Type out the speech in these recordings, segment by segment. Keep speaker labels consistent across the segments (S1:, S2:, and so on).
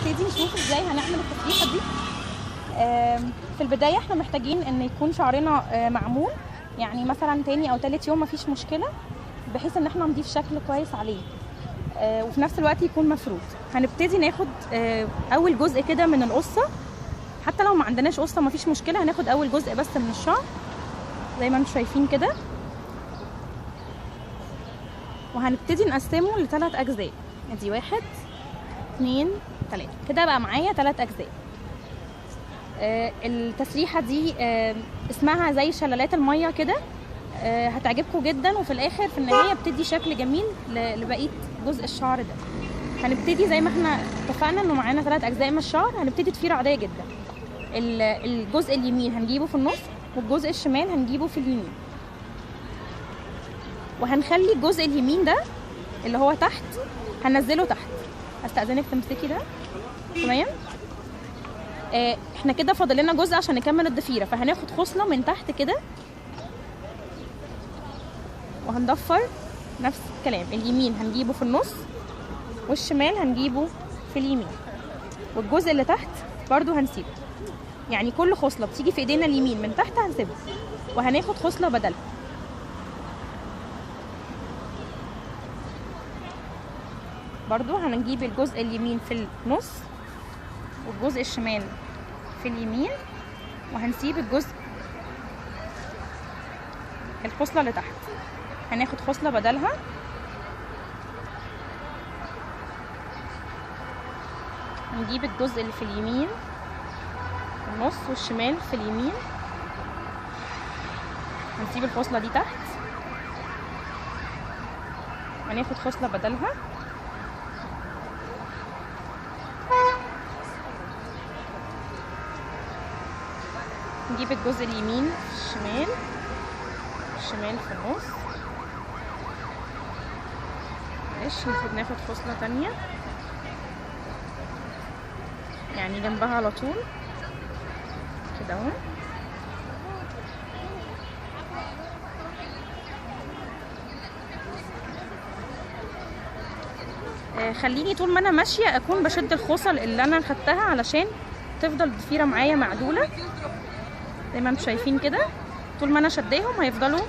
S1: هنبتدي نشوف ازاي هنعمل التسريحه دي. في البدايه احنا محتاجين ان يكون شعرنا معمول، يعني مثلا تاني او تالت يوم مفيش مشكله، بحيث ان احنا نضيف شكل كويس عليه وفي نفس الوقت يكون مفروض. هنبتدي ناخد اول جزء كده من القصه، حتى لو ما عندناش قصه مفيش مشكله، هناخد اول جزء بس من الشعر زي ما انتم شايفين كده، وهنبتدي نقسمه لثلاث اجزاء. ادي 1 2 3 كده بقى معايا 3 اجزاء. التسريحه دي اسمها زي شلالات الميه كده، هتعجبكم جدا، وفي الاخر في النهايه بتدي شكل جميل لبقيه جزء الشعر ده. هنبتدي زي ما احنا اتفقنا انه معانا 3 اجزاء من الشعر، هنبتدي ضفيره عاديه جدا. الجزء اليمين هنجيبه في النص، والجزء الشمال هنجيبه في اليمين، وهنخلي الجزء اليمين ده اللي هو تحت هننزله تحت. استاذنك تمسكي ده تمام. احنا كده فاضل لنا جزء عشان نكمل الضفيره، فهناخد خصله من تحت كده وهنضفر نفس الكلام. اليمين هنجيبه في النص، والشمال هنجيبه في اليمين، والجزء اللي تحت برضو هنسيبه. يعني كل خصله بتيجي في ايدينا اليمين من تحت هنسيبها، وهناخد خصله بدلها. برضو هنجيب الجزء اليمين في النص والجزء الشمال في اليمين، وهنسيب الخصله اللي تحت، هناخد خصله بدلها. هنجيب الجزء اللي في اليمين في النص والشمال في اليمين، هنسيب الخصله دي تحت، هناخد خصله بدلها. نجيب الجزء اليمين في الشمال في النص. معلش المفروض ناخد خصلة تانية يعني جنبها على طول كده اهو. خليني طول ما انا ماشيه اكون بشد الخصل اللي انا خدتها علشان تفضل الضفيره معايا معدوله زي ما انتم شايفين كده. طول ما انا شداهم هيفضلوا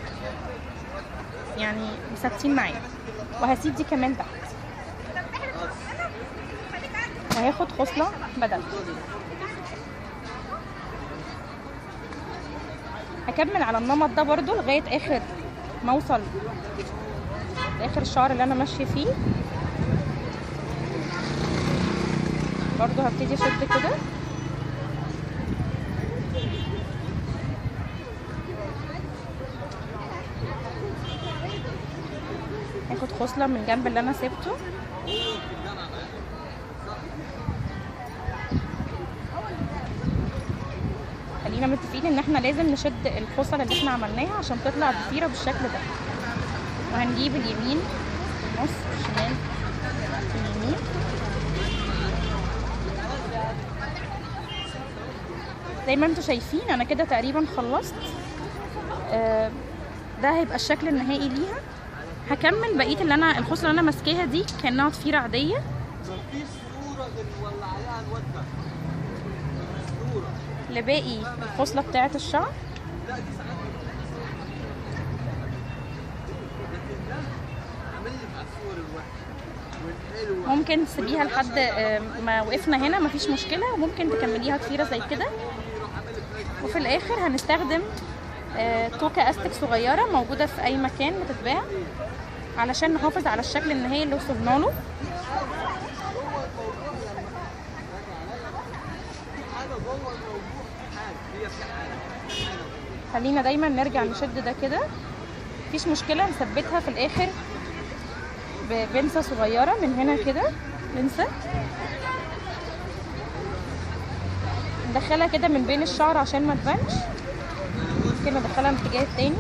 S1: يعني ثابتين معايا. وهسيب دي كمان تحت، وهاخد خصله بدل. هكمل على النمط ده برضو لغايه اخر ما اوصل لاخر الشعر اللي انا ماشيه فيه. برضو هبتدي اشد كده، هاخد خصله من جنب اللي انا سبته. خلينا متفقين ان احنا لازم نشد الخصل اللي احنا عملناها عشان تطلع الضفيره بالشكل ده. وهنجيب اليمين في النص والشمال في اليمين. زي ما انتم شايفين انا كده تقريبا خلصت. ده هيبقى الشكل النهائي ليها. هكمل بقيه الخصله اللي انا ماسكاها دي كانها ضفيره عاديه. لباقي الخصله بتاعه الشعر ممكن تسيبيها لحد ما وقفنا هنا مفيش مشكله، وممكن تكمليها ضفيره زي كده. وفي الاخر هنستخدم توكه استك صغيره موجوده في اي مكان بتتباع علشان نحافظ على الشكل النهائي اللي وصلنا له. خلينا دايما نرجع نشد ده كده، مفيش مشكله. نثبتها في الاخر ببنسه صغيره من هنا كده، بنسه ندخلها كده من بين الشعر عشان ما تبانش. ممكن ندخلها من الاتجاه التاني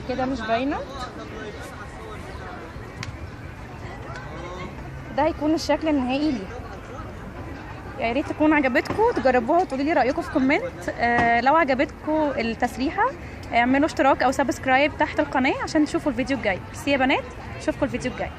S1: كده مش باينه. ده هيكون الشكل النهائي ليه. يا ريت تكون عجبتكم، تجربوها وتقولوا لي رايكم في كومنت. لو عجبتكم التسريحه اعملوا اشتراك او سبسكرايب تحت القناه عشان تشوفوا الفيديو الجاي. بس يا بنات اشوفكم الفيديو الجاي.